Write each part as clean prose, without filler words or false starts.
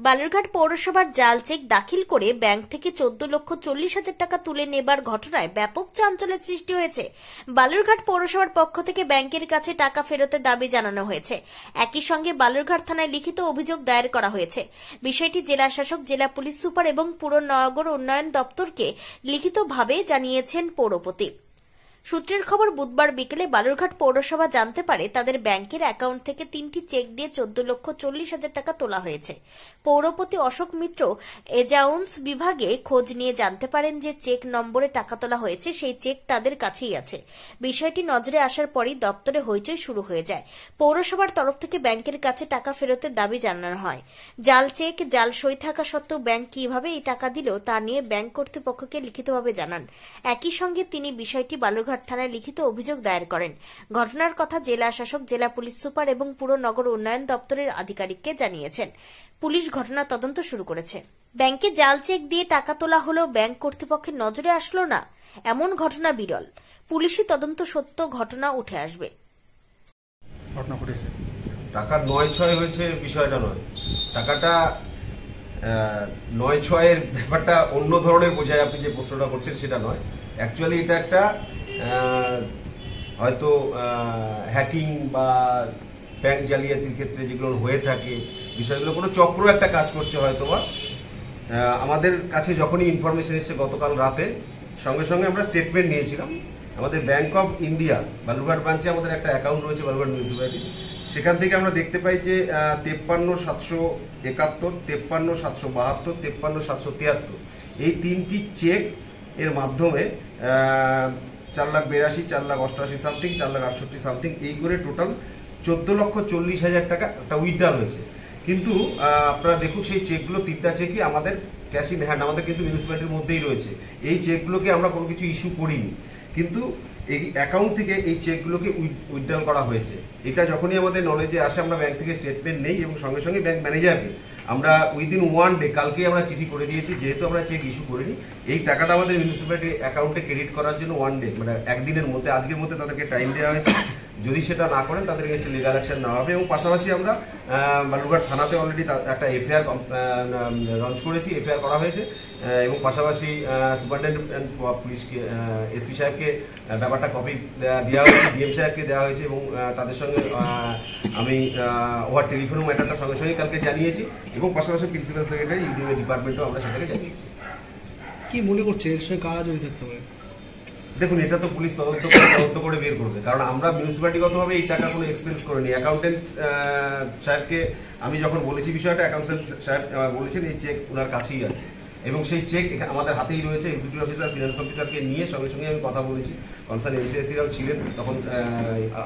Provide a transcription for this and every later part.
বালুরঘাট পৌরসভার জাল চেক দাখিল করে ব্যাংক থেকে 14,40,000 টাকা তুলে নেবার ঘটনায় ব্যাপক চাঞ্চল্যের সৃষ্টি হয়েছে। বালুরঘাট পৌরসভার পক্ষ থেকে ব্যাংকের কাছে টাকা ফেরতের দাবি জানানো হয়েছে। একই সঙ্গে বালুরঘাট থানায় লিখিত অভিযোগ দায়ের করা হয়েছে। বিষয়টি জেলা শাসক, জেলা পুলিশ সুপার এবং পুর নগর উন্নয়ন দপ্তরকে লিখিতভাবে জানিয়েছেন পৌরপতি। সূত্রের খবর, বুধবার বিকেলে বালুরঘাট পৌরসভা জানতে পারে তাদের ব্যাংকের অ্যাকাউন্ট থেকে 3টি চেক দিয়ে 14,40,000 টাকা তোলা হয়েছে। পৌরপতি অশোক মিত্র এজাউন্স বিভাগে খোঁজ নিয়ে জানতে পারেন যে চেক নম্বরে টাকা তোলা হয়েছে সেই চেক তাদের কাছেই আছে। বিষয়টি নজরে আসার পরই দপ্তরে হইচই শুরু হয়ে যায়। পৌরসভার তরফ থেকে ব্যাংকের কাছে টাকা ফেরতের দাবি জানানো হয়। জাল চেক, জাল সই থাকা সত্ত্বেও ব্যাংক কিভাবে এই টাকা দিল তা নিয়ে ব্যাংক কর্তৃপক্ষকে লিখিতভাবে জানান। একই সঙ্গে তিনি বিষয়টি বালুরঘাট থানায় লিখিত অভিযোগ দায়ের করেন। ঘটনার কথা জেলা শাসক, জেলা পুলিশ সুপার এবং পুর নগর উন্নয়ন দপ্তরের আধিকারিককে জানিয়েছেন। পুলিশ ঘটনা তদন্ত শুরু করেছে। ব্যাংকে জাল চেক দিয়ে টাকা তোলা হলেও ব্যাংক কর্তৃপক্ষের নজরে আসলো না, এমন ঘটনা বিরল। পুলিশি তদন্ত সত্য ঘটনা উঠে আসবে। টাকা 9-6 হয়েছে বিষয়টা নয়, টাকাটা 9-6-এর ব্যাপারটা অন্য ধরনের বোঝায়। আপনি যে প্রশ্নটা করছেন সেটা নয়, অ্যাকচুয়ালি এটা একটা হয়তো হ্যাকিং বা ব্যাংক জালিয়াতির ক্ষেত্রে যেগুলো হয়ে থাকে বিষয়গুলো কোনো চক্র একটা কাজ করছে হয়তো বা। আমাদের কাছে যখনই ইনফরমেশন এসেছে গতকাল রাতে, সঙ্গে সঙ্গে আমরা স্টেটমেন্ট নিয়েছিলাম। আমাদের ব্যাংক অফ ইন্ডিয়া বালুরঘাট ব্রাঞ্চে আমাদের একটা অ্যাকাউন্ট রয়েছে বালুরঘাট মিউনিসিপ্যালিটি। সেখান থেকে আমরা দেখতে পাই যে 53,771, 53,772, 53,773 এই 3টি চেক এর মাধ্যমে 4,82,000, 4,88,000 সামথিং, 4,68,000 সামথিং, এই করে টোটাল 14,40,000 টাকা একটা উইথড্রল হয়েছে। কিন্তু আপনারা দেখুন সেই চেকগুলো 3টা চেকই আমাদের ক্যাশ ইন হ্যান্ড, আমাদের কিন্তু মিউনিসিপ্যালিটির মধ্যেই রয়েছে। এই চেকগুলোকে আমরা কোনো কিছু ইস্যু করিনি, কিন্তু এই অ্যাকাউন্ট থেকে এই চেকগুলোকে উইথড্রল করা হয়েছে। এটা যখনই আমাদের নলেজে আসে আমরা ব্যাংক থেকে স্টেটমেন্ট নেই এবং সঙ্গে সঙ্গে ব্যাংক ম্যানেজারকে আমরা উইদিন 1 ডে, কালকেই আমরা চিঠি করে দিয়েছি, যেহেতু আমরা চেক ইস্যু করিনি, এই টাকাটা আমাদের মিউনিসিপ্যালিটির অ্যাকাউন্টে ক্রেডিট করার জন্য 1 ডে মানে একদিনের মধ্যে, আজকের মধ্যে তাদেরকে টাইম দেওয়া হয়েছে। যদি সেটা না করেন তাদের এগেইনস্টে লিগাল অ্যাকশন নেওয়া হবে। এবং পাশাপাশি আমরা বালুরঘাট থানাতে অলরেডি একটা এফআইআর লঞ্চ করেছি, এফআইআর করা হয়েছে এবং পাশাপাশি সুপারিনটেন্ডেন্ট পুলিশকে, এসপি সাহেবকে ব্যাপারটা কপি দেওয়া হয়েছে, ডিএম সাহেবকে দেওয়া হয়েছে এবং তাদের সঙ্গে আমি ওভার টেলিফোনও ম্যাটারটা সঙ্গে সঙ্গে কালকে জানিয়েছি এবং পাশাপাশি প্রিন্সিপাল সেক্রেটারি ইউডিএম ডিপার্টমেন্টও আমরা সেটাকে জানিয়েছি। কি মনে করছে এর সঙ্গে কারা জড়িত থাকতে পারে? দেখুন, এটা তো পুলিশ তদন্ত করে বের করবে, কারণ আমরা মিউনিসিপ্যালিটিগতভাবে এই টাকা কোনো এক্সপেন্স করিনি। অ্যাকাউন্টেন্ট সাহেবকে আমি যখন বলেছি বিষয়টা, অ্যাকাউন্টেন্ট সাহেব বলেছেন এই চেক ওনার কাছেই আছে এবং সেই চেক আমাদের হাতেই রয়েছে। এক্সিকিউটিভ অফিসার, ফিনান্স অফিসারকে নিয়ে সঙ্গে সঙ্গে আমি কথা বলেছি, কনসার্ন এমসিআইসিরাও ছিলেন তখন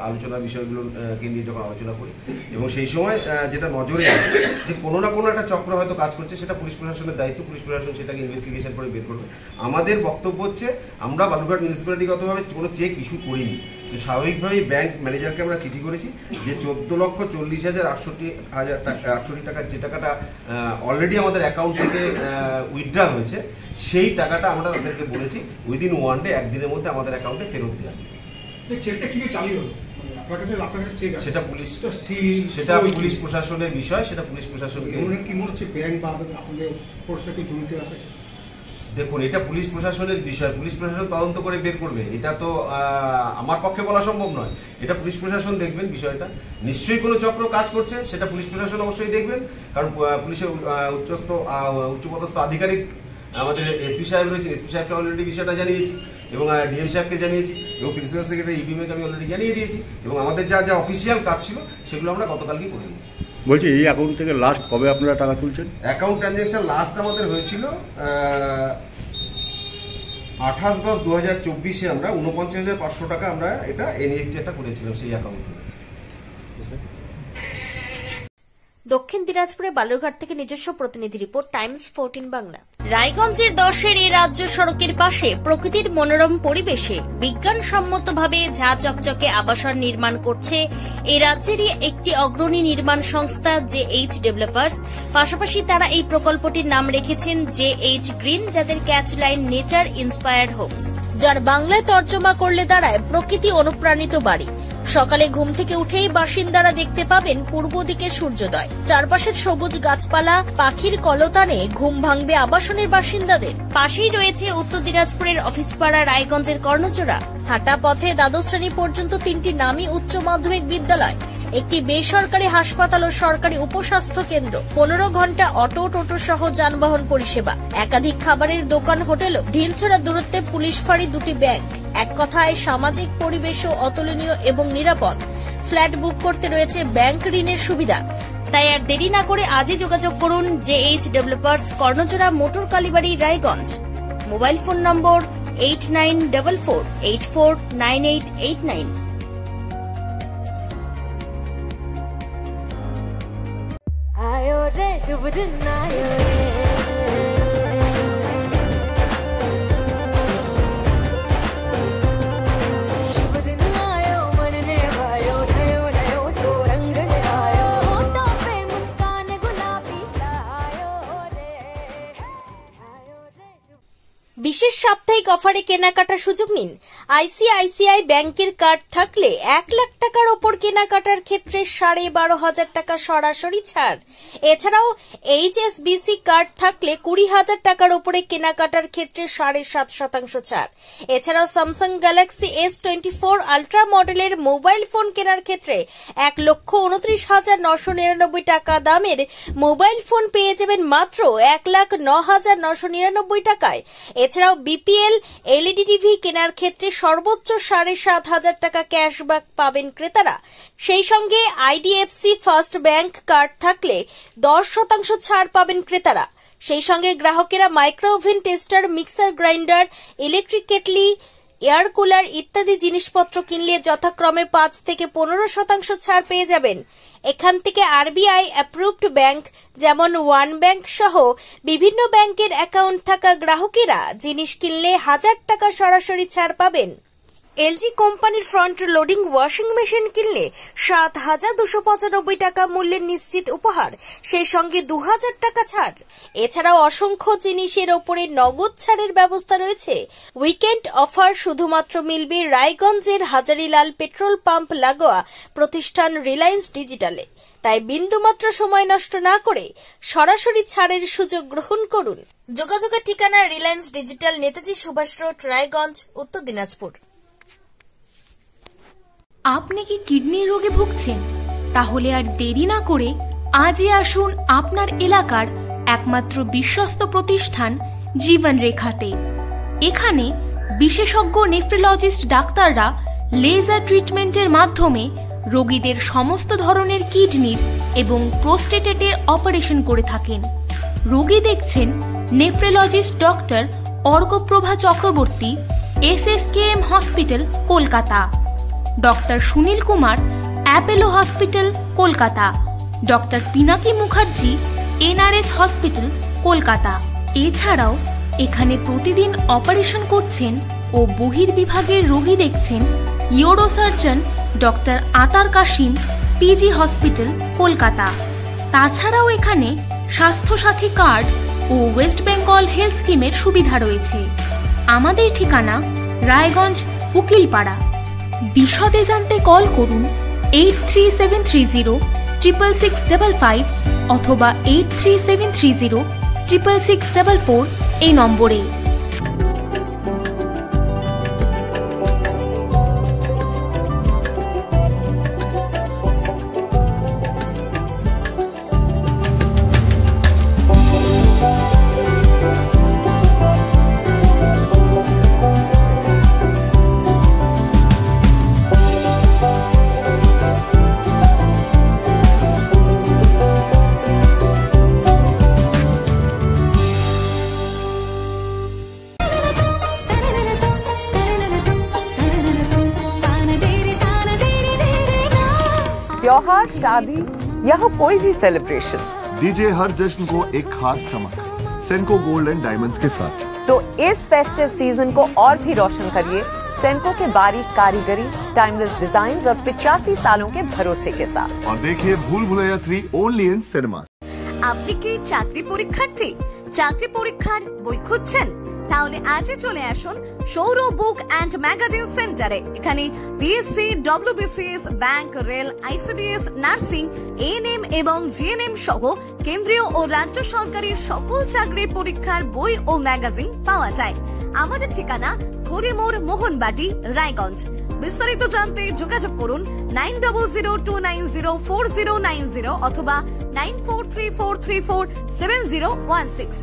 আলোচনা বিষয়গুলোকে নিয়ে যখন আলোচনা করি, এবং সেই সময় যেটা নজরে আসে যে কোনো না কোনো একটা চক্র হয়তো কাজ করছে, সেটা পুলিশ প্রশাসনের দায়িত্ব, পুলিশ প্রশাসন সেটাকে ইনভেস্টিগেশন করে বের করবে। আমাদের বক্তব্য হচ্ছে আমরা বালুরঘাট মিউনিসিপ্যালিটিগতভাবে কোনো চেক ইস্যু করিনি, তো স্বাভাবিকভাবেই ব্যাংক ম্যানেজারকে আমরা চিঠি করেছি যে 14,40,068 টাকার যে টাকাটা অলরেডি আমাদের অ্যাকাউন্ট থেকে উইথড্রল হয়েছে, সেই টাকাটা আমরা তাদেরকে বলেছি উইদিন 1 ডে, একদিনের মধ্যে আমাদের অ্যাকাউন্টে ফেরত দেওয়া। চেকটা কিভাবে চালু হলো? সেটা পুলিশ প্রশাসনের বিষয়, সেটা পুলিশ প্রশাসনকে। কি মনে হচ্ছে ব্যাংক বা আপনাদের পরিষেবা জড়িত আছে? দেখুন, এটা পুলিশ প্রশাসনের বিষয়, পুলিশ প্রশাসন তদন্ত করে বের করবে। এটা তো আমার পক্ষে বলা সম্ভব নয়, এটা পুলিশ প্রশাসন দেখবেন বিষয়টা। নিশ্চয়ই কোনো চক্র কাজ করছে, সেটা পুলিশ প্রশাসন অবশ্যই দেখবেন, কারণ পুলিশের উচ্চপদস্থ আধিকারিক আমাদের এসপি সাহেব রয়েছে, এসপি সাহেবকে অলরেডি বিষয়টা জানিয়েছি এবং ডিএম সাহেবকে জানিয়েছি এবং প্রিন্সিপাল সেক্রেটারি ইউডিএমকে আমি অলরেডি জানিয়ে দিয়েছি এবং আমাদের যা যা অফিসিয়াল কাজ ছিল সেগুলো আমরা গতকালকেই করে দিয়েছি। বলছি, এই অ্যাকাউন্ট থেকে লাস্ট কবে আপনারা টাকা তুলছেন? অ্যাকাউন্ট ট্রানজ্যাকশন লাস্ট আমাদের হয়েছিল 28/10/2024 আমরা 49,500 টাকা আমরা এটা এনইএফটি একটা করেছিলাম সেই অ্যাকাউন্টে। দক্ষিণ দিনাজপুরে বালুরঘাট থেকে নিজস্ব প্রতিনিধি রিপোর্ট, টাইমস 14 বাংলা। রায়গঞ্জের 10-এর এই রাজ্য সড়কের পাশে প্রকৃতির মনোরম পরিবেশে বিজ্ঞানসম্মতভাবে ঝা চকচকে আবাসন নির্মাণ করছে এই রাজ্যেরই একটি অগ্রণী নির্মাণ সংস্থা JH ডেভেলপার্স। পাশাপাশি তারা এই প্রকল্পটির নাম রেখেছেন JH গ্রিন, যাদের catch line nature inspired homes, যার বাংলায় তর্জমা করলে দাঁড়ায় প্রকৃতি অনুপ্রাণিত বাড়ি। সকালে ঘুম থেকে উঠেই বাসিন্দারা দেখতে পাবেন পূর্ব দিকে সূর্যোদয়। চারপাশের সবুজ গাছপালা, পাখির কলতানে ঘুম ভাঙবে আবাসনের বাসিন্দাদের। পাশেই রয়েছে উত্তর দিনাজপুরের অফিসপাড়া, রায়গঞ্জের কর্ণচূড়া। হাঁটা পথে দ্বাদশ শ্রেণী পর্যন্ত 3টি নামী উচ্চ মাধ্যমিক বিদ্যালয়, একটি বেসরকারি হাসপাতাল ও সরকারি উপস্বাস্থ্য কেন্দ্র, 15 ঘন্টা অটো, টোটো সহ যানবাহন পরিষেবা, একাধিক খাবারের দোকান, হোটেল, ঢিলছড়া দূরত্বে পুলিশ ফাঁড়ি, 2টি ব্যাংক। এক কথায় সামাজিক পরিবেশও অতুলনীয় এবং নিরাপদ। ফ্ল্যাট বুক করতে রয়েছে ব্যাংক ঋণের সুবিধা। তাই আর দেরি না করে আজই যোগাযোগ করুন JH developers, Karnachura, motor Kalibari, Raiganj. Mobile phone number 8944849889। आयो रे शुभ दिन आयो रे, शुभ दिन आयो मन ने भायो, नयो नयो सो रंग ले आयो, होठों पे मुस्कान गुलाबी लायो रे, आयो रे शुभ। বিশেষ সাপ্তাহিক অফারে কেনাকাটার সুযোগ নিন। ICICI ব্যাংকের কার্ড থাকলে 1 লাখ টাকার ওপর কেনাকাটার ক্ষেত্রে 12,500 টাকা সরাসরি ছাড়। এছাড়াও HSBC কার্ড থাকলে 20,000 টাকার ওপরে কেনাকাটার ক্ষেত্রে 7.5% ছাড়। এছাড়াও স্যামসাং গ্যালাক্সি S24 আলট্রা মডেলের মোবাইল ফোন কেনার ক্ষেত্রে 1,29,999 টাকা দামের মোবাইল ফোন পেয়ে যাবেন মাত্র 1,09,999 টাকায়। এছাড়াও BPL LED টিভি কেনার ক্ষেত্রে সর্বোচ্চ 7,500 টাকা ক্যাশব্যাক পাবেন ক্রেতারা। সেই সঙ্গে IDFC ফার্স্ট ব্যাংক কার্ড থাকলে 10% ছাড় পাবেন ক্রেতারা। সেই সঙ্গে গ্রাহকেরা micro oven, tester, mixer grinder, electric kettle, air cooler ইত্যাদি জিনিসপত্র কিনলে যথাক্রমে 5 থেকে 15% ছাড় পেয়ে যাবেন। এখান থেকে RBI অ্যাপ্রুভড ব্যাংক যেমন ওয়ান ব্যাংক সহ বিভিন্ন ব্যাংকের অ্যাকাউন্ট থাকা গ্রাহকেরা জিনিস কিনলে 1000 টাকা সরাসরি ছাড় পাবেন। LG কোম্পানির ফ্রন্ট লোডিং ওয়াশিং মেশিন কিনলে 7,295 টাকা মূল্যের নিশ্চিত উপহার, সেই সঙ্গে 2,000 টাকা ছাড়। এছাড়াও অসংখ্য জিনিসের ওপরে নগদ ছাড়ের ব্যবস্থা রয়েছে। উইকেন্ড অফার শুধুমাত্র মিলবে রায়গঞ্জের হাজারিলাল পেট্রোল পাম্প লাগোয়া প্রতিষ্ঠান রিলায়েন্স ডিজিটালে। তাই বিন্দুমাত্র সময় নষ্ট না করে সরাসরি ছাড়ের সুযোগ গ্রহণ করুন। যোগাযোগের ঠিকানা রিলায়েন্স ডিজিটাল, নেতাজি সুভাষ রোড, রায়গঞ্জ, উত্তর দিনাজপুর। আপনি কি কিডনির রোগে ভুগছেন? তাহলে আর দেরি না করে আজই আসুন আপনার এলাকার একমাত্র বিশ্বস্ত প্রতিষ্ঠান জীবন রেখাতে। এখানে বিশেষজ্ঞ নেফ্রোলজিস্ট ডাক্তাররা লেজার ট্রিটমেন্টের মাধ্যমে রোগীদের সমস্ত ধরনের কিডনির এবং প্রোস্টেটের অপারেশন করে থাকেন। রোগী দেখছেন nephrologist doctor Arkaprabha Chakraborty, SSKM hospital, Kolkata. Doctor Sunil Kumar, Apollo hospital, Kolkata. Doctor Pinaki Mukherjee, NRS hospital, Kolkata. এছাড়াও এখানে প্রতিদিন অপারেশন করছেন ও বহির্বিভাগের রোগী দেখছেন ইউরোসার্জন ডক্টর আতার কাশিম, PG হসপিটাল, কলকাতা। তাছাড়াও এখানে স্বাস্থ্যসাথী কার্ড ও ওয়েস্ট বেঙ্গল হেলথ স্কিমের সুবিধা রয়েছে। আমাদের ঠিকানা রায়গঞ্জ, উকিলপাড়া। বিশদে জানতে কল করুন 8373066655 অথবা 8373066644 এই নম্বরে। त्योहार, शादी या हो कोई भी सेलिब्रेशन, दीजिए हर जश्न को एक खास चमक सेनको गोल्ड एंड डायमंड्स के साथ। तो इस फेस्टिव सीजन को और भी रोशन करिए सेनको के बारीक कारीगरी, टाइमलेस डिजाइन और 85 सालों के भरोसे के साथ। और देखिए भूल भुलैया 3 ओनली इन सिनेमा। আপনি কি চাকরি পরীক্ষার্থী? চাকরি পরীক্ষার বই খুঁজছেন? তাহলে আজই চলে আসুন সৌর বুক অ্যান্ড ম্যাগাজিন সেন্টারে। এখানে BSc, WBCS, bank, rail, ICDS, nursing, ANM এবং জিএনএম সহ কেন্দ্রীয় ও রাজ্য সরকারের সকল চাকরির পরীক্ষার বই ও ম্যাগাজিন পাওয়া যায়। আমাদের ঠিকানা খড়িমোড়, মোহনবাটি, রায়গঞ্জ। বিস্তারিত জানতে যোগাযোগ করুন 9002904090 অথবা 9434347016।